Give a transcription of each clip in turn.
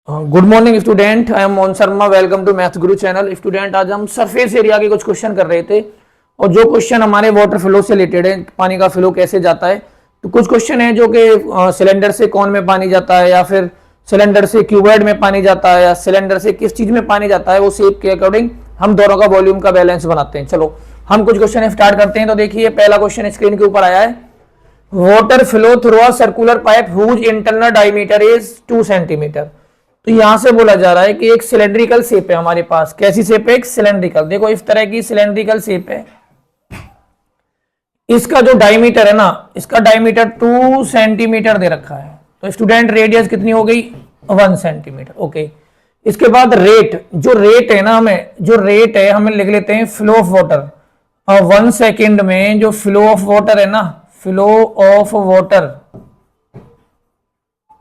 Good morning student, I am Mohan Sharma. Welcome to math Guru channel. Student, आज हम surface area के कुछ क्वेश्चन कर रहे थे और जो क्वेश्चन हमारे वाटर फ्लो से रिलेटेड है, पानी का फ्लो कैसे जाता है। तो कुछ क्वेश्चन है जो कि सिलेंडर से कौन में पानी जाता है, या फिर सिलेंडर से क्यूबॉइड में पानी जाता है, या सिलेंडर से किस चीज में पानी जाता है, वो शेप के अकॉर्डिंग हम दोनों का वॉल्यूम का बैलेंस बनाते हैं। चलो हम कुछ क्वेश्चन स्टार्ट करते हैं। तो देखिए पहला क्वेश्चन स्क्रीन के ऊपर आया है, water flow through a circular pipe whose internal diameter is 2 centimetre. तो यहां से बोला जा रहा है कि एक सिलेंड्रिकल शेप है हमारे पास। कैसी शेप है? एक सिलेंड्रिकल। देखो इस तरह की सिलेंड्रिकल शेप है। इसका जो डायमीटर है ना, इसका डायमीटर 2 सेंटीमीटर दे रखा है। तो स्टूडेंट रेडियस कितनी हो गई? 1 सेंटीमीटर। ओके, इसके बाद रेट, जो रेट है ना, हमें लिख लेते हैं फ्लो ऑफ वाटर। और 1 सेकेंड में जो फ्लो ऑफ वाटर है ना, फ्लो ऑफ वाटर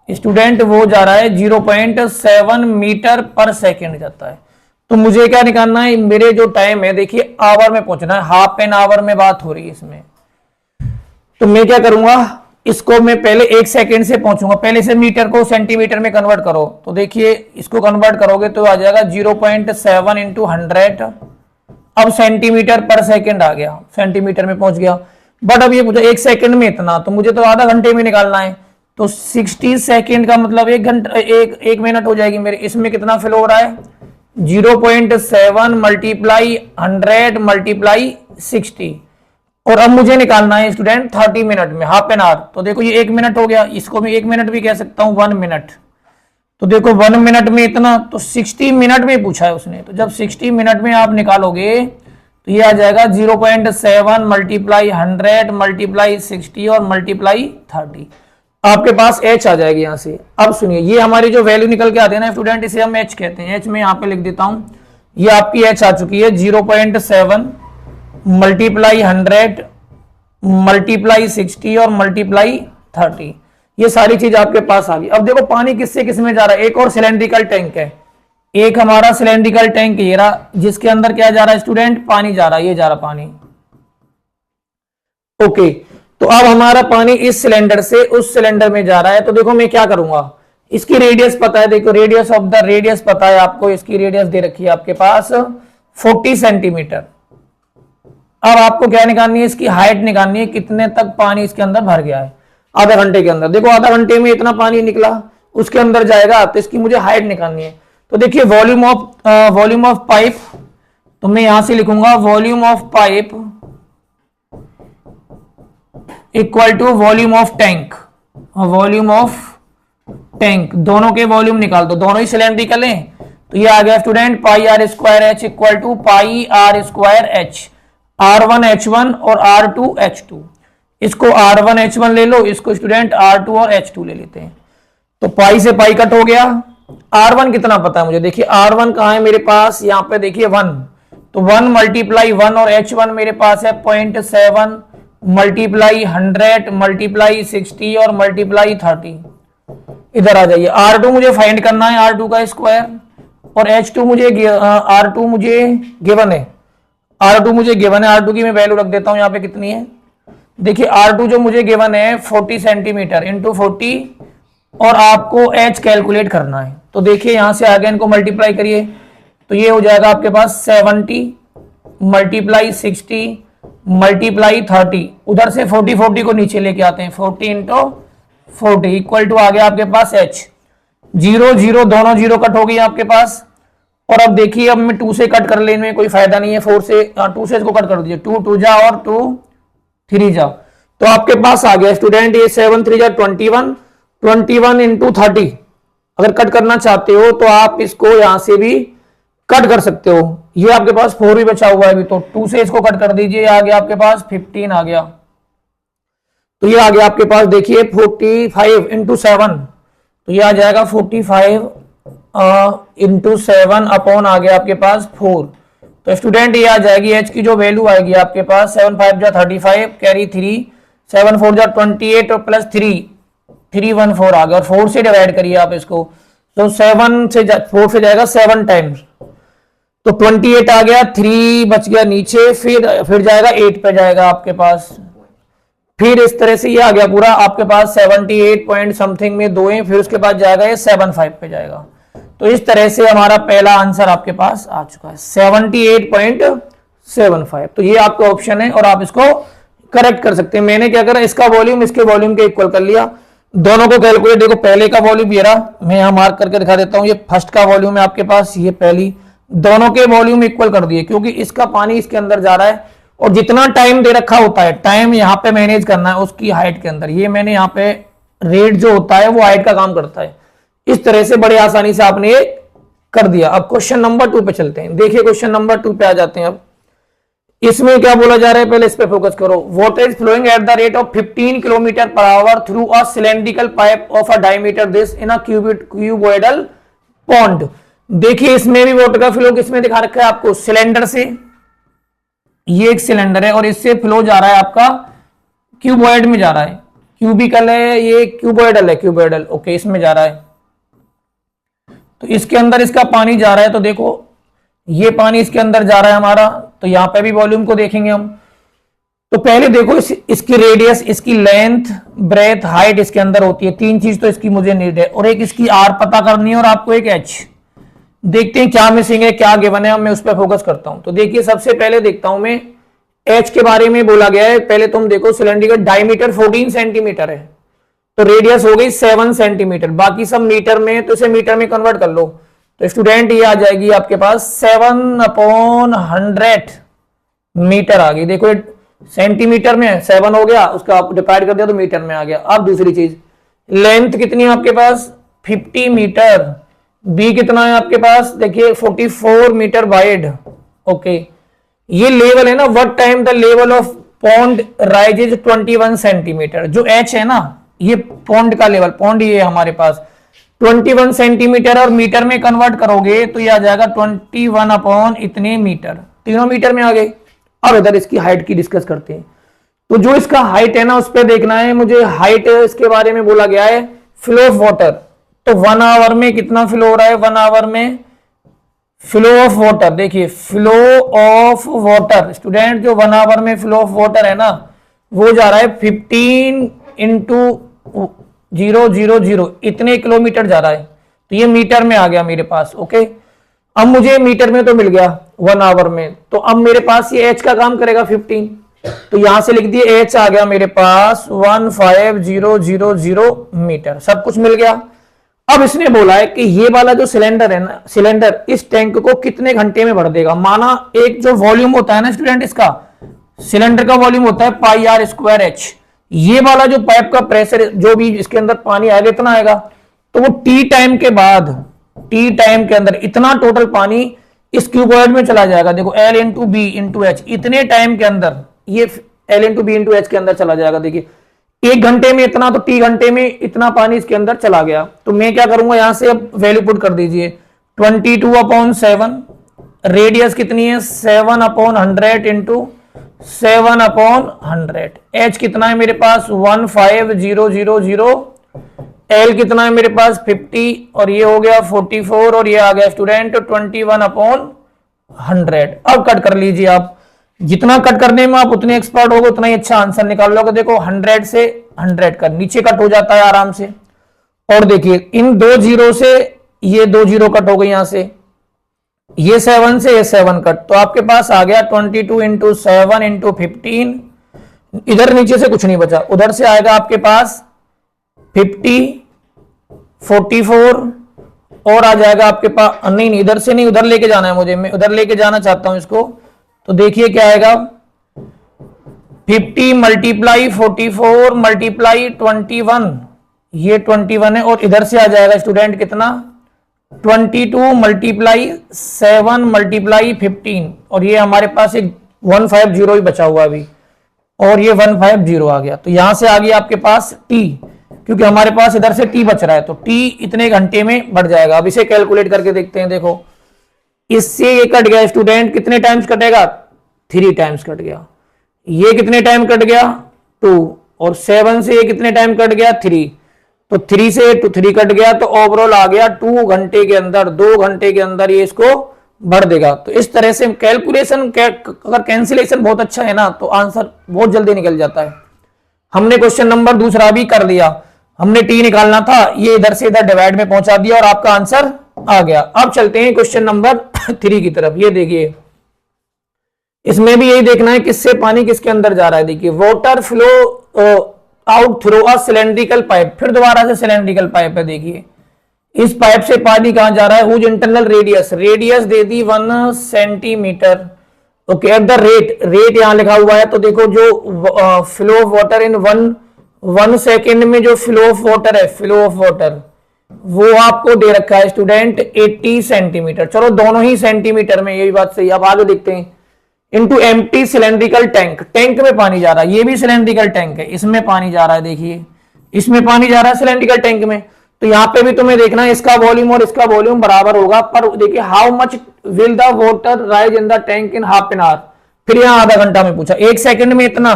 स्टूडेंट वो जा रहा है 0.7 मीटर पर सेकेंड जाता है। तो मुझे क्या निकालना है? मेरे जो टाइम है, देखिए आवर में पहुंचना है, हाफ एन आवर में बात हो रही है इसमें। तो मैं क्या करूंगा, इसको मैं पहले 1 सेकेंड से पहुंचूंगा। पहले से मीटर को सेंटीमीटर में कन्वर्ट करो। तो देखिए इसको कन्वर्ट करोगे तो आ जाएगा 0.7 इंटू 100। अब सेंटीमीटर पर सेकेंड आ गया, सेंटीमीटर में पहुंच गया। बट अब ये पूछा 1 सेकेंड में इतना, तो मुझे तो आधा घंटे में निकालना है। तो 60 सेकेंड का मतलब 1 घंटा, एक मिनट हो जाएगी मेरे। इसमें कितना फ्लो हो रहा है? 0.7 मल्टीप्लाई 100 मल्टीप्लाई 60। और अब मुझे निकालना है स्टूडेंट 30 मिनट में, हाफ एन आवर। तो देखो ये 1 मिनट हो गया, इसको मैं 1 मिनट भी कह सकता हूं, 1 मिनट। तो देखो 1 मिनट में इतना, तो 60 मिनट में पूछा है उसने। तो जब 60 मिनट में आप निकालोगे तो ये आ जाएगा 0.7 मल्टीप्लाई 100 मल्टीप्लाई 60 और मल्टीप्लाई 30। आपके पास h आ जाएगी यहां से। अब सुनिए, ये हमारी जो वैल्यू निकल के आते हैं ना स्टूडेंट, इसे हम h कहते हैं। h में यहां पे लिख देता हूं, ये आपकी h आ चुकी है 0.7 मल्टीप्लाई 100 मल्टीप्लाई 60 और मल्टीप्लाई 30। ये सारी चीज आपके पास आ गई। अब देखो पानी किससे किस में जा रहा है। एक और सिलेंड्रिकल टैंक है, एक हमारा सिलेंड्रिकल टैंक ये रहा, जिसके अंदर क्या जा रहा है स्टूडेंट? पानी जा रहा है, ये जा रहा पानी। ओके, तो अब हमारा पानी इस सिलेंडर से उस सिलेंडर में जा रहा है। तो देखो मैं क्या करूंगा, इसकी रेडियस पता है, देखो रेडियस ऑफ द रेडियस पता है आपको। इसकी रेडियस दे रखी है आपके पास 40 सेंटीमीटर। अब आपको क्या निकालनी है? इसकी हाइट निकालनी है, कितने तक पानी इसके अंदर भर गया है आधा घंटे के अंदर। देखो आधा घंटे में इतना पानी निकला, उसके अंदर जाएगा, तो इसकी मुझे हाइट निकालनी है। तो देखिए वॉल्यूम ऑफ पाइप, तो मैं यहां से लिखूंगा volume of pipe equal to volume of tank. Volume of tank, दोनों के वॉल्यूम निकाल दो, दोनों ही सिलेंड्रिकल हैं। तो ये आ गया student pi R square H equal to pi R square H. R1 H1 और R2 H2। इसको R1 H1 ले लो, इसको स्टूडेंट R2 और H2 ले लेते हैं। तो पाई से पाई कट हो गया। R1 कितना पता है मुझे? देखिए R1 कहां है मेरे पास? यहां पे देखिए 1। तो 1 मल्टीप्लाई 1 और H1 मेरे पास है 0.7 मल्टीप्लाई 100 मल्टीप्लाई 60 और मल्टीप्लाई 30। इधर आ जाइए। R2 मुझे फाइंड करना है, R2 का स्क्वायर, और R2 मुझे गिवन है। R2 मुझे गिवन है, R2 की मैं वैल्यू रख देता हूं यहां पे कितनी है। देखिए R2 जो मुझे गिवन है 40 सेंटीमीटर इंटू 40, और आपको H कैलकुलेट करना है। तो देखिए यहां से आगे इनको मल्टीप्लाई करिए, तो ये हो जाएगा आपके पास 70 मल्टीप्लाई 60 मल्टीप्लाई 30। उधर से 40 को नीचे लेके आते हैं, 40 इंटू 40 इक्वल टू आ गया आपके पास H। 0 0 दोनों 0 कट हो गई आपके पास। और अब देखिए, अब मैं 2 से कट कर लेने में कोई फायदा नहीं है, 4 से 2 से इसको कट कर दीजिए। 2 2 जा और 2 3 जा, तो आपके पास आ गया स्टूडेंट ये 7 3 जा 21, 21 इंटू 30। अगर कट करना चाहते हो तो आप इसको यहां से भी कट कर सकते हो। ये आपके पास 4 भी बचा हुआ है अभी, तो 2 से इसको कट कर दीजिए, आ गया आपके पास 15 आ गया। तो ये आ गया आपके पास देखिए 45 इंटू 7, तो ये आ जाएगा 45 इंटू 7 अपॉन आ गया आपके पास 4। तो स्टूडेंट ये आ जाएगी H की जो वैल्यू आएगी आपके पास 7 5 जा 35 कैरी 3, 7 4 जा 28 और प्लस 3 314 आ गया। और 4 से डिवाइड करिए आप इसको, तो 7 से 4 से जाएगा 7 टाइम्स, तो 28 आ गया, 3 बच गया नीचे, फिर जाएगा 8 पे जाएगा आपके पास। फिर इस तरह से ये आ गया पूरा आपके पास 78 पॉइंट समथिंग में 2 है, फिर उसके बाद जाएगा ये 75 पे जाएगा। तो इस तरह से हमारा पहला आंसर आपके पास आ चुका है 78.75। तो ये आपका ऑप्शन है और आप इसको करेक्ट कर सकते हैं। मैंने क्या करा, इसका वॉल्यूम इसके वॉल्यूम के इक्वल कर लिया, दोनों को कैलकुलेट। देखो पहले का वॉल्यूम ये रहा, मैं यहां मार्क करके दिखा देता हूं, ये फर्स्ट का वॉल्यूम है आपके पास, ये पहली, दोनों के वॉल्यूम इक्वल कर दिए क्योंकि इसका पानी इसके अंदर जा रहा है और जितना टाइम दे रखा होता है, टाइम यहां पे मैनेज करना है उसकी हाइट के अंदर। ये मैंने यहां पे रेट जो होता है वो हाइट का काम करता है। इस तरह से बड़े आसानी से आपने ये कर दिया। अब क्वेश्चन नंबर 2 पे चलते हैं। देखिए क्वेश्चन नंबर 2 पे आ जाते हैं। अब इसमें क्या बोला जा रहा है, पहले इस पे फोकस करो। Water is flowing at the rate of 15 kilometre per hour through a cylindrical pipe of a diameter this in a cuboidal pond. देखिए इसमें भी वाटर का फ्लो किसमें दिखा रखा है आपको, सिलेंडर से। ये एक सिलेंडर है और इससे फ्लो जा रहा है आपका क्यूबॉइड में जा रहा है, क्यूबिकल है ये, क्यूबॉइडल है, क्यूबॉइडल। ओके, इसमें जा रहा है। तो इसके अंदर इसका पानी जा रहा है। तो देखो ये पानी इसके अंदर जा रहा है हमारा, तो यहां पे भी वॉल्यूम को देखेंगे हम। तो पहले देखो इसकी रेडियस, इसकी लेंथ, ब्रेथ, हाइट इसके अंदर होती है। 3 चीज तो इसकी मुझे नीड है और एक इसकी आर पता करनी है और आपको एक एच। देखते हैं क्या मिसिंग है, क्या गिवन है, मैं उस पर फोकस करता हूं। तो देखिए सबसे पहले देखता हूं मैं एच के बारे में बोला गया है। पहले तुम देखो सिलेंडर का डायमीटर 14 सेंटीमीटर है, तो रेडियस हो गई 7 सेंटीमीटर। बाकी सब मीटर में, तो इसे मीटर में कन्वर्ट कर लो। तो स्टूडेंट ये आ जाएगी आपके पास 7/100 मीटर आ गई। देखो सेंटीमीटर में 7 हो गया, उसका आप डिवाइड कर दिया तो मीटर में आ गया। अब दूसरी चीज, लेंथ कितनी है आपके पास, 50 मीटर। बी कितना है आपके पास, देखिए 44 मीटर वाइड। ओके, ये लेवल है ना, what time the level of pond rises 21 centimetre. जो एच है ना, ये पॉन्ड का लेवल, पॉन्ड ये हमारे पास 21 सेंटीमीटर और मीटर में कन्वर्ट करोगे तो ये आ जाएगा 21 इतने मीटर। तीनों मीटर में आ गए। अब इधर इसकी हाइट की डिस्कस करते हैं। तो जो इसका हाइट है ना, उस पर देखना है मुझे। हाइट इसके बारे में बोला गया है, फ्लो ऑफ वाटर। तो 1 आवर में कितना फ्लो हो रहा है, 1 आवर में फ्लो ऑफ वाटर। देखिए फ्लो ऑफ वाटर स्टूडेंट, जो 1 आवर में फ्लो ऑफ वाटर है ना, वो जा रहा है 15 × 000 इतने किलोमीटर जा रहा है। तो ये मीटर में आ गया मेरे पास। ओके, अब मुझे मीटर में तो मिल गया 1 आवर में। तो अब मेरे पास ये एच का काम करेगा 15। तो यहां से लिख दिए एच आ गया मेरे पास 15000 मीटर। सब कुछ मिल गया। अब इसने बोला है कि ये वाला जो सिलेंडर है ना, सिलेंडर इस टैंक को कितने घंटे में भर देगा। माना एक जो वॉल्यूम होता है ना स्टूडेंट, इसका सिलेंडर का वॉल्यूम होता है πr²h। ये वाला जो पाइप का प्रेशर, जो भी इसके अंदर पानी आएगा इतना आएगा। तो वो टी टाइम के बाद, टी टाइम के अंदर इतना टोटल पानी इस क्यूबॉइड में चला जाएगा। देखो L × B × H, इतने टाइम के अंदर ये L × B × H के अंदर चला जाएगा। देखिए 1 घंटे में इतना, तो टी घंटे में इतना पानी इसके अंदर चला गया। तो मैं क्या करूंगा, यहां से अब वैल्यू पुट कर दीजिए 22/7। रेडियस कितनी है 7/100 × 7/100। एच कितना है मेरे पास 15000। एल कितना है मेरे पास 50 और ये हो गया 44 और ये आ गया स्टूडेंट 21/100। अब कट कर लीजिए आप। जितना कट करने में आप उतने एक्सपर्ट होगे उतना ही अच्छा आंसर निकाल लोगे। देखो 100 से 100 का नीचे कट हो जाता है आराम से। और देखिए इन 2 जीरो से ये 2 जीरो कट हो गई, यहां से ये 7 से ये 7 कट। तो आपके पास आ गया 22 × 7 × 15। इधर नीचे से कुछ नहीं बचा, उधर से आएगा आपके पास 50, 44 और आ जाएगा आपके पास, नहीं इधर से नहीं, उधर लेके जाना है मुझे, मैं उधर लेके जाना चाहता हूं इसको। तो देखिए क्या आएगा 50 × 44 × 21, ये 21 है। और इधर से आ जाएगा स्टूडेंट कितना 22 × 7 × 15 और ये हमारे पास एक 150 ही बचा हुआ अभी, और ये 150 आ गया। तो यहां से आ गया आपके पास टी, क्योंकि हमारे पास इधर से टी बच रहा है। तो टी इतने घंटे में बढ़ जाएगा। अब इसे कैलकुलेट करके देखते हैं। देखो इससे ये कट गया स्टूडेंट, कितने टाइम्स कटेगा 3 टाइम्स कट गया। ये कितने टाइम कट गया 2 और 7 से ये कितने टाइम कट गया 3। तो 3 से 3 कट गया। तो ओवरऑल आ गया 2 घंटे के अंदर, 2 घंटे के अंदर ये इसको भर देगा। तो इस तरह से कैलकुलेशन, अगर कैंसिलेशन बहुत अच्छा है ना तो आंसर बहुत जल्दी निकल जाता है। हमने क्वेश्चन नंबर दूसरा भी कर लिया। हमने टी निकालना था, ये इधर से इधर डिवाइड में पहुंचा दिया और आपका आंसर आ गया। अब चलते हैं क्वेश्चन नंबर 3 की तरफ। ये देखिए, इसमें भी यही देखना है किससे पानी किसके अंदर जा रहा है। देखिए, water flow out through a cylindrical pipe, फिर दोबारा से सिलेंड्रिकल पाइप है। देखिए, इस पाइप से पानी कहां जा रहा है, हुज इंटरनल रेडियस, रेडियस दे दी 1 centimetre. Okay, at the rate, rate यहां लिखा हुआ है, तो देखो जो flow of water in 1 second में जो फ्लो ऑफ वाटर है, फ्लो ऑफ वाटर वो आपको दे रखा है स्टूडेंट 80 सेंटीमीटर। चलो दोनों ही सेंटीमीटर में, यही बात सही। अब आगे देखते हैं। Into empty cylindrical tank, tank में पानी जा रहा है, ये भी सिलेंड्रिकल टैंक है, इसमें पानी जा रहा है। देखिए, इसमें पानी जा रहा है सिलेंड्रिकल टैंक में, तो यहां पे भी तुम्हें देखना है इसका वॉल्यूम और इसका वॉल्यूम बराबर होगा। पर देखिए, how much will the water rise in the tank in half an hour, फिर यहां आधा घंटा में पूछा, 1 सेकंड में इतना,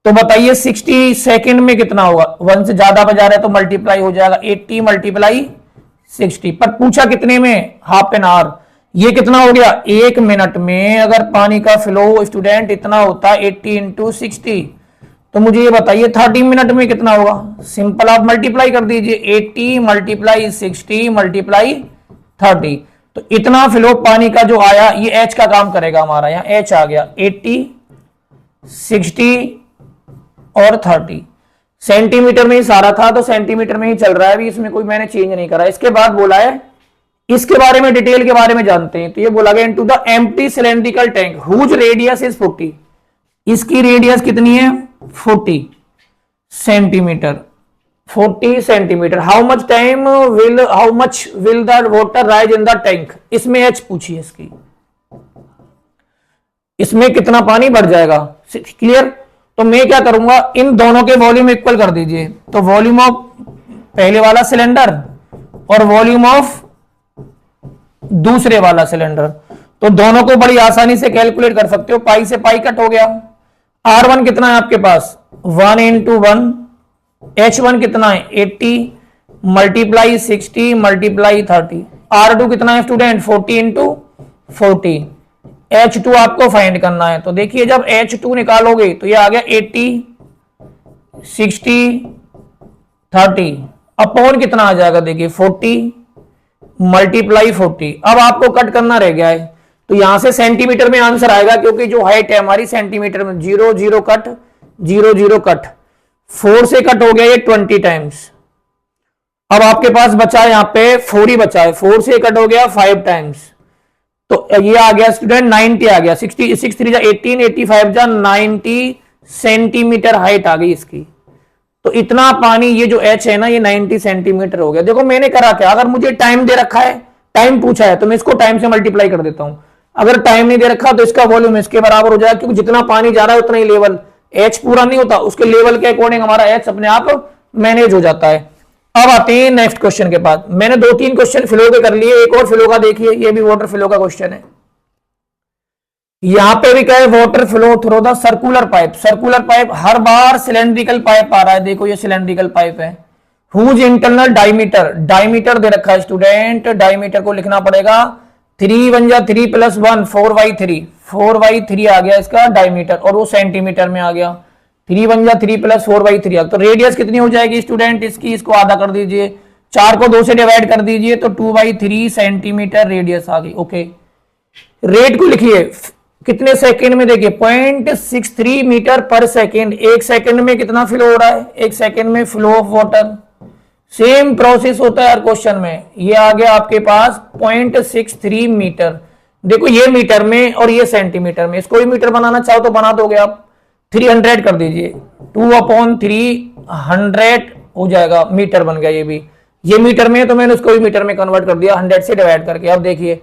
तो बताइए 60 सेकंड में कितना होगा। 1 से ज्यादा बजा रहे तो मल्टीप्लाई हो जाएगा, 80 मल्टीप्लाई 60, पर पूछा कितने में, हाफ एन आवर। ये कितना हो गया, 1 मिनट में अगर पानी का फ्लो स्टूडेंट इतना होता है 80 इंटू 60, तो मुझे ये बताइए 30 मिनट में कितना होगा। सिंपल आप मल्टीप्लाई कर दीजिए, 80 मल्टीप्लाई 60 मल्टीप्लाई 30, तो इतना फ्लो पानी का जो आया, ये एच का काम करेगा हमारा। यहां एच आ गया, 80 60 और 30। सेंटीमीटर में ही सारा था, तो सेंटीमीटर में ही चल रहा है अभी, इसमें कोई मैंने चेंज नहीं करा। इसके बाद बोला है, इसके बारे में डिटेल के बारे में जानते हैं। तो ये बोला गया into the empty cylindrical tank whose radius is 40, इसकी रेडियस कितनी है 40 centimetre, 40 centimetre. How much will the water rise in the tank, इसमें एच पूछिए इसकी, इसमें कितना पानी बढ़ जाएगा। क्लियर। तो मैं क्या करूंगा, इन दोनों के वॉल्यूम इक्वल कर दीजिए, तो वॉल्यूम ऑफ पहले वाला सिलेंडर और वॉल्यूम ऑफ दूसरे वाला सिलेंडर, तो दोनों को बड़ी आसानी से कैलकुलेट कर सकते हो। पाई से पाई कट हो गया। R1 कितना है आपके पास, 1 इंटू 1, H1 कितना है 80 मल्टीप्लाई 60 मल्टीप्लाई 30, R2 कितना है स्टूडेंट 40 इंटू 40, H2 आपको फाइंड करना है। तो देखिए, जब H2 निकालोगे तो ये आ गया 80 60 30 अपॉन कितना आ जाएगा, देखिए 40 मल्टीप्लाई 40। अब आपको कट करना रह गया है, तो यहां से सेंटीमीटर में आंसर आएगा, क्योंकि जो हाइट है हमारी सेंटीमीटर में, 0 0 कट 0 0 कट, 4 से कट हो गया ये 20 टाइम्स। अब आपके पास बचा है यहां पे 4 ही बचा है, 4 से कट हो गया 5 टाइम्स, तो ये आ गया स्टूडेंट 90 आ गया, 60 6 3 18 85 जा 90 सेंटीमीटर हाइट आ गई इसकी। तो इतना पानी, ये जो H है ना, ये 90 सेंटीमीटर हो गया। देखो मैंने करा क्या, अगर मुझे टाइम दे रखा है, टाइम पूछा है, तो मैं इसको टाइम से मल्टीप्लाई कर देता हूं। अगर टाइम नहीं दे रखा तो इसका वॉल्यूम इसके बराबर हो जाएगा, क्योंकि जितना पानी जा रहा है उतना ही लेवल, H पूरा नहीं होता, उसके लेवल के अकॉर्डिंग हमारा H अपने आप मैनेज हो जाता है। अब आते हैं नेक्स्ट क्वेश्चन के बाद। मैंने 2-3 क्वेश्चन फ्लो के कर लिए, एक और फ्लो का देखिए, ये भी वाटर फ्लो का क्वेश्चन है। यहां पे भी क्या है, water flow through the circular pipe. Circular pipe, हर बार सिलेंड्रिकल पाइप आ रहा है। देखो ये सिलेंड्रिकल पाइप है, हुज इंटरनल डायमीटर, डायमीटर दे रखा है स्टूडेंट, डायमीटर को लिखना पड़ेगा 3 1 जा 3 + 1 4/3, 4/3 आ गया इसका डायमीटर, और वो सेंटीमीटर में आ गया। 3 1 जा 3 + 4/3, तो रेडियस कितनी हो जाएगी स्टूडेंट इसकी, इसको आधा कर दीजिए, 4 को 2 से डिवाइड कर दीजिए, तो 2/3 सेंटीमीटर रेडियस आ गई। ओके, रेट को लिखिए कितने सेकंड में, देखिए 0.63 मीटर पर सेकंड। 1 सेकंड में कितना फ्लो हो रहा है, 1 सेकंड में flow of water. Same process होता है हर क्वेश्चन में। ये आ गया आपके पास 0.63 मीटर। देखो ये मीटर में और ये सेंटीमीटर में, इसको भी मीटर बनाना चाहो तो बना दोगे आप, 300 कर दीजिए, 2/300 हो जाएगा, मीटर बन गया। ये भी, ये मीटर में है तो मैंने उसको भी मीटर में कन्वर्ट कर दिया 100 से डिवाइड करके। अब देखिए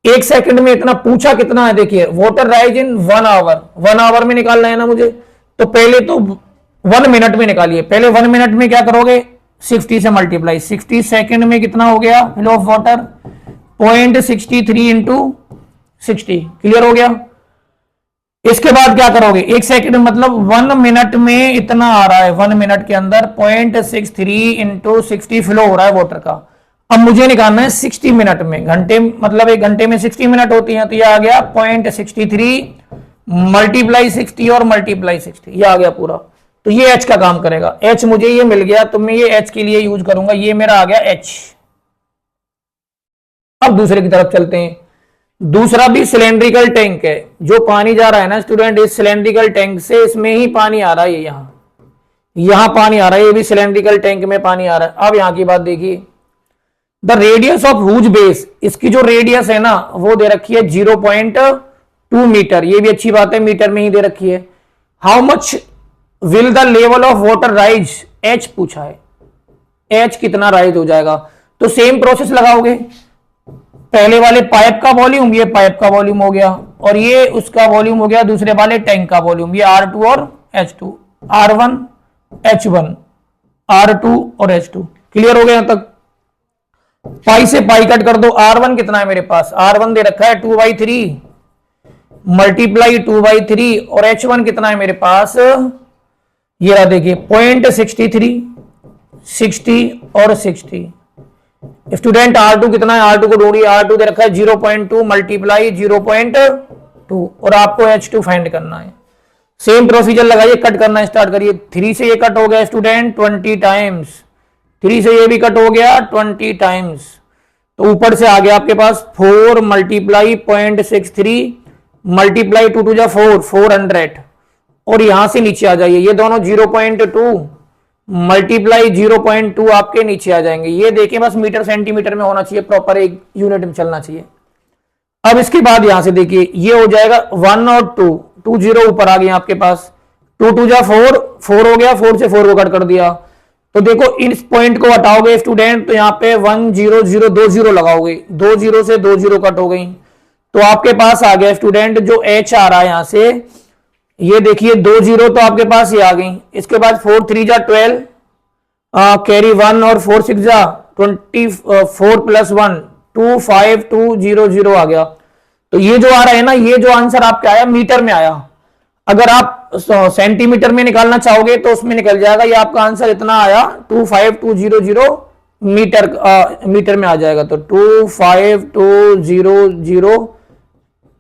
1 सेकंड में इतना पूछा कितना है, देखिए water rise in 1 hour, 1 hour में निकालना है ना मुझे, तो पहले तो 1 मिनट में निकालिए। पहले 1 मिनट में क्या करोगे, 60 से मल्टीप्लाई, 60 सेकंड में कितना हो गया flow of water, 0.63 into 60। Clear हो गया। इसके बाद क्या करोगे, 1 सेकंड मतलब 1 मिनट में इतना आ रहा है, 1 मिनट के अंदर 0.63 इंटू 60 फ्लो हो रहा है वाटर का। अब मुझे निकालना है 60 मिनट में, घंटे मतलब 1 घंटे में 60 मिनट होती हैं, तो ये आ गया 0.63 मल्टीप्लाई 60 और मल्टीप्लाई 60, ये आ गया पूरा। तो ये H का काम करेगा। H मुझे ये मिल गया, तो मैं ये H के लिए यूज करूंगा, ये मेरा आ गया H। अब दूसरे की तरफ चलते हैं। दूसरा भी सिलेंड्रिकल टैंक है, जो पानी जा रहा है ना स्टूडेंट, इस सिलेंड्रिकल टैंक से इसमें ही पानी आ रहा है, यहां पानी आ रहा है, ये भी सिलेंड्रिकल टैंक में पानी आ रहा है। अब यहां की बात देखिए, the radius of whose base, इसकी जो रेडियस है ना वो दे रखी है 0.2 मीटर, ये भी अच्छी बात है, मीटर में ही दे रखी है। How much will the level of water rise, H पूछा है, एच कितना राइज हो जाएगा। तो सेम प्रोसेस लगाओगे, पहले वाले पाइप का वॉल्यूम, ये पाइप का वॉल्यूम हो गया, और ये उसका वॉल्यूम हो गया दूसरे वाले टैंक का वॉल्यूम, ये R2 और H2, R1 H1, R2 और H2। क्लियर हो गया यहां तक? पाई से पाई कट कर दो, R1 कितना है मेरे पास, R1 दे रखा है 2/3 मल्टीप्लाई 2/3, और H1 कितना है मेरे पास, ये रहा देखिए 0.63, 60 और 60। स्टूडेंट R2 कितना है, R2 को ढूंढिए, R2 दे रखा है 0.2 मल्टीप्लाई 0.2, और आपको H2 फाइंड करना है। सेम प्रोसीजर लगाइए, कट करना स्टार्ट करिए। 3 से ये कट हो गया स्टूडेंट 20 टाइम्स, 3 से ये भी कट हो गया 20 टाइम्स, तो ऊपर से आ गया आपके पास 4 मल्टीप्लाई 0.63 मल्टीप्लाई 2 2 4, 400, और यहां से नीचे आ जाइए, ये दोनों 0.2 मल्टीप्लाई 0.2 आपके नीचे आ जाएंगे। ये देखिए बस मीटर सेंटीमीटर में होना चाहिए, प्रॉपर एक यूनिट में चलना चाहिए। अब इसके बाद यहां से देखिए ये हो जाएगा 1 और 2, 2 0 ऊपर आ गए आपके पास, 2 2 4, 4 हो गया, 4 से 4 को कट कर दिया। तो देखो इस पॉइंट को हटाओगे स्टूडेंट, तो यहाँ पे 1 0 0 2 0 लगाओगे, 2 0 से 2 0 कट हो गई, तो आपके पास आ गया स्टूडेंट जो H आ रहा है यहां से, ये देखिए 2 0 तो आपके पास ये आ गई। इसके बाद 4 3 जा 12, कैरी 1 और 4 6 जा 24 प्लस 1 2 5 2 0 0 आ गया। तो ये जो आ रहा है ना, ये जो आंसर आपका आया मीटर में आया। अगर आप सेंटीमीटर में निकालना चाहोगे तो उसमें निकल जाएगा, ये आपका आंसर इतना आया 25200 मीटर, मीटर में आ जाएगा। तो 25200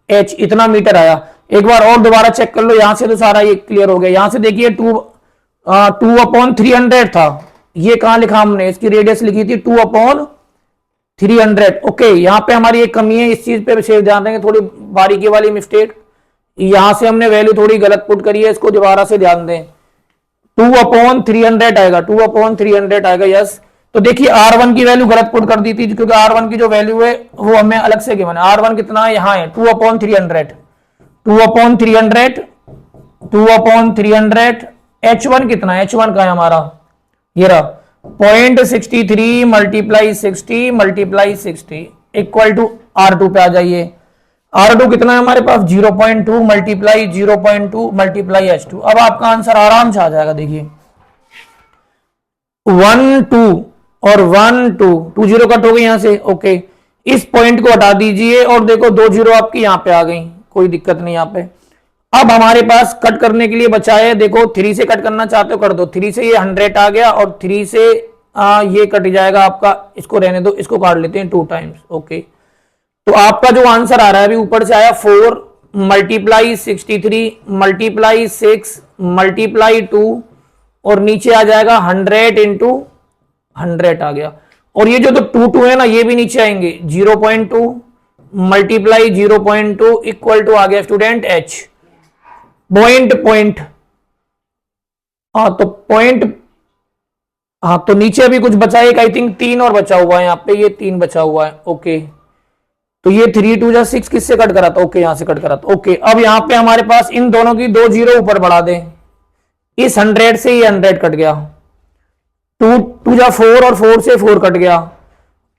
H इतना मीटर आया। एक बार और दोबारा चेक कर लो, यहां से तो सारा ये क्लियर हो गया। यहां से देखिए 2/300 था, ये कहां लिखा हमने, इसकी रेडियस लिखी थी 2/300। ओके, यहां पे हमारी एक कमी है, इस चीज पे विशेष ध्यान देंगे, थोड़ी बारीकी वाली मिस्टेक, यहां से हमने वैल्यू थोड़ी गलत पुट करी है, इसको दोबारा से ध्यान दें। 2/300 आएगा, 2/300 आएगा, यस। तो देखिए R1 की वैल्यू गलत पुट कर दी थी, क्योंकि R1 की जो वैल्यू है वो हमें अलग से गिवन है। R1 कितना है, यहां है 2/300, 2/300 H1 कितना है, H1 का है हमारा, ये रहा 0.63 multiply 60 multiply 60 equal to R2 पे आ जाइए। R2 कितना है हमारे पास, 0.2 मल्टीप्लाई 0.2 मल्टीप्लाई H2। अब आपका आंसर आराम से आ जाएगा। देखिए 1 2 और 1 2 2 0 कट हो गई यहां से। ओके, इस पॉइंट को हटा दीजिए और देखो 2 0 आपकी यहां पे आ गई, कोई दिक्कत नहीं यहां पे। अब हमारे पास कट करने के लिए बचा है, देखो 3 से कट करना चाहते हो कर दो, 3 से ये 100 आ गया, और 3 से ये कट जाएगा आपका, इसको रहने दो, इसको काट लेते हैं 2 टाइम्स। ओके, तो आपका जो आंसर आ रहा है अभी ऊपर से आया 4 मल्टीप्लाई 63 मल्टीप्लाई 6 मल्टीप्लाई 2, और नीचे आ जाएगा 100 इंटू 100 आ गया। और ये जो तो 2 2 है ना, ये भी नीचे आएंगे, 0.2 मल्टीप्लाई 0.2 इक्वल टू आ गया स्टूडेंट H। पॉइंट हाँ, तो पॉइंट, हाँ तो नीचे अभी कुछ बचा है, आई थिंक 3 और बचा हुआ है यहाँ पे, ये 3 बचा हुआ है। ओके, तो ये 3 2 6 किससे कट करा था, ओके यहां से कट करा था। ओके, अब यहां पे हमारे पास इन दोनों की 2 0 ऊपर बढ़ा दें, इस 100 से ये 100 कट गया, 2 2 4 और 4 से 4 कट गया।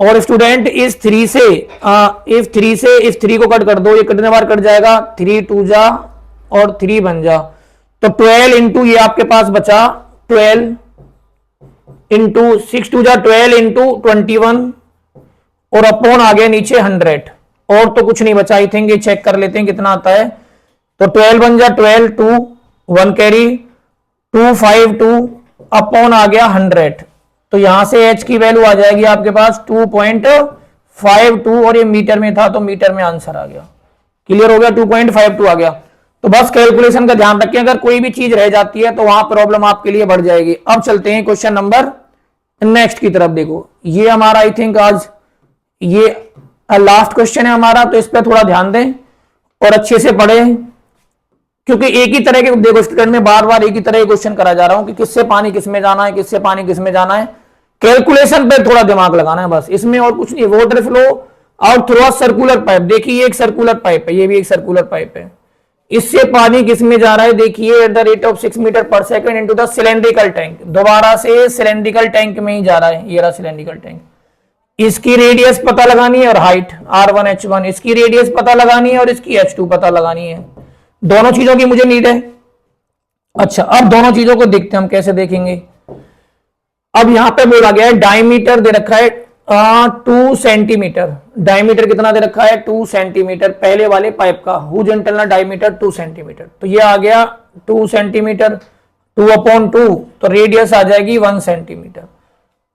और स्टूडेंट इस 3 से इस 3 को कट कर दो, ये कितने बार कट जाएगा, 3 2 जा और 3 बन जा, तो 12 इंटू ये आपके पास बचा 12 इंटू 6 2 जा 12 इंटू 21, और अपॉन आ गया नीचे 100, और तो कुछ नहीं बचा। आई थिंक ये चेक कर लेते हैं कितना आता है। तो 12 बन जा 12 2 1 कैरी 2 5 2 अपॉन आ गया 100, तो यहां से H की वैल्यू आ जाएगी आपके पास 2.52, और ये मीटर में था तो मीटर में आंसर आ गया। क्लियर हो गया, 2.52 आ गया। तो बस कैलकुलेशन का ध्यान रखें, अगर कोई भी चीज रह जाती है तो वहां प्रॉब्लम आपके लिए बढ़ जाएगी। अब चलते हैं क्वेश्चन नंबर नेक्स्ट की तरफ। देखो ये हमारा आई थिंक आज ये लास्ट क्वेश्चन है हमारा, तो इस पर थोड़ा ध्यान दें और अच्छे से पढ़ें, क्योंकि एक ही तरह के, देखो स्टूडेंट में बार बार एक ही तरह के क्वेश्चन करा जा रहा हूं कि किससे पानी किस में जाना है, किससे पानी किस में जाना है। कैलकुलेशन पे थोड़ा दिमाग लगाना है बस, इसमें और कुछ नहीं। Water flow out through a circular pipe, देखिए ये एक सर्कुलर पाइप है, ये भी एक सर्कुलर पाइप है। इससे पानी किस में जा रहा है, देखिए at the rate of 6 metre पर second into the cylindrical tank, दोबारा से सिलेंड्रिकल टैंक में ही जा रहा है, ये रहा सिलेंड्रिकल टैंक। इसकी रेडियस पता लगानी है और हाइट R1 H1, इसकी रेडियस पता लगानी है और इसकी H2 पता लगानी है। दोनों चीजों की मुझे नीड है। अच्छा, अब दोनों चीजों को देखते हैं हम, कैसे देखेंगे। अब यहां पे बोला गया है डायमीटर दे रखा है 2 सेंटीमीटर, डायमीटर कितना दे रखा है 2 सेंटीमीटर पहले वाले पाइप का, हुज इंटरनल डायमीटर 2 सेंटीमीटर, तो ये आ गया 2 सेंटीमीटर 2/2, तो रेडियस आ जाएगी 1 centimetre.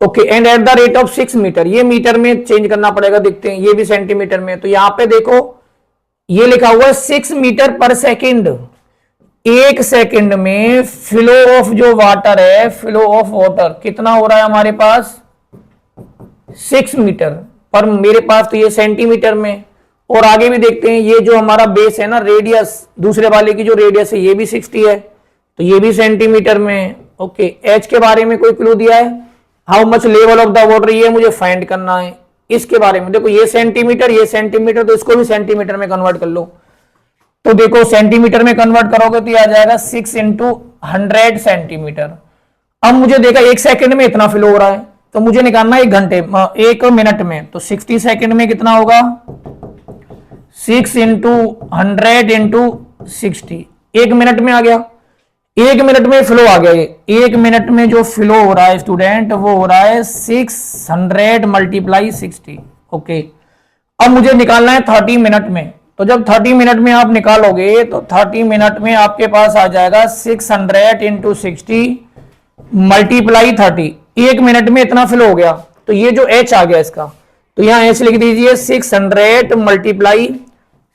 Okay, and at the rate of 6 metre, ये मीटर में चेंज करना पड़ेगा, देखते हैं ये भी सेंटीमीटर में, तो यहां पे देखो ये लिखा हुआ है 6 मीटर पर सेकेंड, एक सेकंड में फ्लो ऑफ जो वाटर है, फ्लो ऑफ वाटर कितना हो रहा है हमारे पास 6 मीटर पर, मेरे पास तो ये सेंटीमीटर में। और आगे भी देखते हैं, ये जो हमारा बेस है ना, रेडियस दूसरे वाले की जो रेडियस है ये भी 60 है, तो ये भी सेंटीमीटर में। ओके, एच के बारे में कोई क्लू दिया है, how much level of the water, ये मुझे फाइंड करना है। इसके बारे में देखो, ये सेंटीमीटर ये सेंटीमीटर, तो इसको भी सेंटीमीटर में कन्वर्ट कर लो, तो देखो सेंटीमीटर में कन्वर्ट करोगे तो ये आ जाएगा 6 × 100 सेंटीमीटर। अब मुझे देखा एक सेकंड में इतना फ्लो हो रहा है, तो मुझे निकालना है 1 मिनट में, तो 60 सेकंड में कितना होगा 6 × 100 × 60, 1 मिनट में आ गया। 1 मिनट में फ्लो आ गया, ये 1 मिनट में जो फ्लो हो रहा है स्टूडेंट, वो हो रहा है 600 × 60। ओके, अब मुझे निकालना है 30 मिनट में, तो जब 30 मिनट में आप निकालोगे तो 30 मिनट में आपके पास आ जाएगा 600 × 60 × 30, 1 मिनट में इतना फ्लो हो गया, तो ये जो h आ गया इसका, तो यहां h लिख दीजिए 600 ×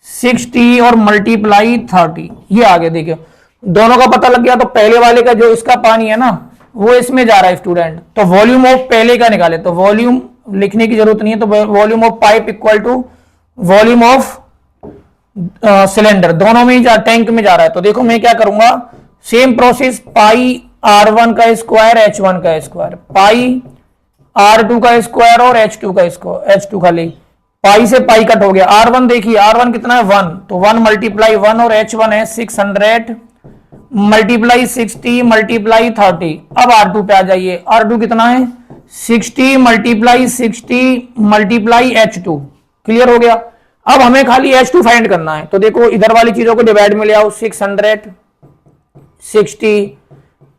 60 और मल्टीप्लाई 30, ये आ गया। देखिए दोनों का पता लग गया, तो पहले वाले का जो इसका पानी है ना वो इसमें जा रहा है स्टूडेंट, तो वॉल्यूम ऑफ पहले का निकाले, तो वॉल्यूम लिखने की जरूरत नहीं है, तो volume of pipe equal to volume of cylinder, दोनों में ही टैंक में जा रहा है। तो देखो मैं क्या करूंगा, सेम प्रोसेस, पाई R1 का स्क्वायर H1 का स्क्वायर, पाई R2 का स्क्वायर और H2 का स्क्वायर, H2 खाली पाई से पाई कट हो गया। R1 देखिए, R1 कितना है 1, तो 1 × 1 और H1 है 600 × 60 × 30। अब R2 पे आ जाइए, R2 कितना है 60 × 60 × H2, क्लियर हो गया। अब हमें खाली H2 फाइंड करना है, तो देखो इधर वाली चीजों को डिवाइड में ले आओ, 600 60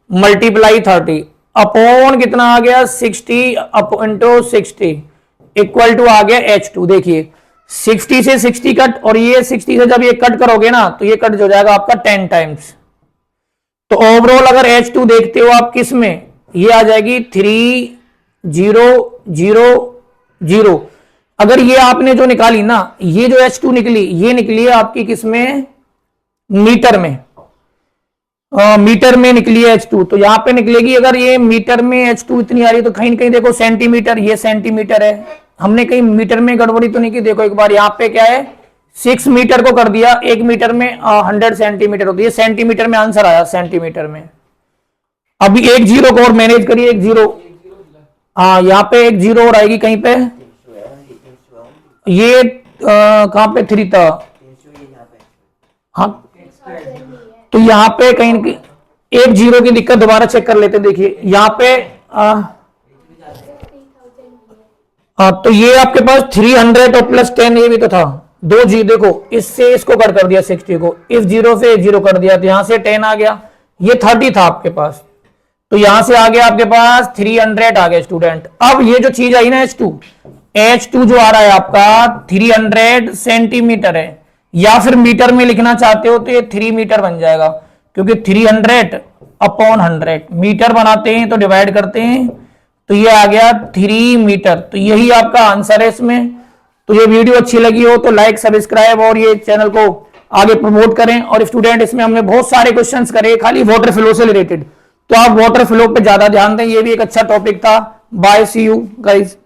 × 30 अपॉन कितना आ गया 60 × 60 इक्वल टू आ गया H2। देखिए 60 से 60 कट, और ये 60 से जब ये कट करोगे ना तो ये कट हो जाएगा आपका 10 टाइम्स। तो ओवरऑल अगर H2 देखते हो आप किस में, ये आ जाएगी 3 0 0 0। अगर ये आपने जो निकाली ना, ये जो H2 निकली, ये निकली है आपकी किसमें मीटर में, मीटर में निकली है H2, तो यहां पे निकलेगी। अगर ये मीटर में H2 इतनी आ रही है, तो कहीं ना कहीं देखो सेंटीमीटर, ये सेंटीमीटर है, हमने कहीं मीटर में गड़बड़ी तो नहीं की। देखो एक बार यहाँ पे क्या है 6 मीटर को कर दिया, 1 मीटर में 100 सेंटीमीटर होती है, सेंटीमीटर में आंसर आया सेंटीमीटर में। अभी एक जीरो को और मैनेज करिए, एक जीरो, हाँ यहाँ पे एक जीरो और आएगी कहीं पे, ये कहां पे 3 था, हाँ तो यहाँ पे कहीं एक जीरो की दिक्कत, दोबारा चेक कर लेते, देखिए यहाँ पे तो ये आपके पास 300 और प्लस 10 ये भी तो था, 2 जी, देखो इससे इसको कट कर दिया 60 को, इस जीरो से 0 कर दिया, तो यहां से 10 आ गया, ये 30 था आपके पास, तो यहां से आ गया आपके पास 300 आ गया स्टूडेंट। अब ये जो चीज आई ना H2 जो आ रहा है आपका 300 सेंटीमीटर है, या फिर मीटर में लिखना चाहते हो तो ये 3 मीटर बन जाएगा, क्योंकि 300 अपॉन 100 मीटर बनाते हैं तो डिवाइड करते हैं, तो ये आ गया 3 मीटर। तो यही आपका आंसर है इसमें। तो ये वीडियो अच्छी लगी हो तो लाइक सब्सक्राइब और ये चैनल को आगे प्रमोट करें। और स्टूडेंट इसमें हमने बहुत सारे क्वेश्चंस करे खाली वाटर फ्लो से रिलेटेड, तो आप वाटर फ्लो पे ज्यादा ध्यान दें, ये भी एक अच्छा टॉपिक था। Bye, see you guys.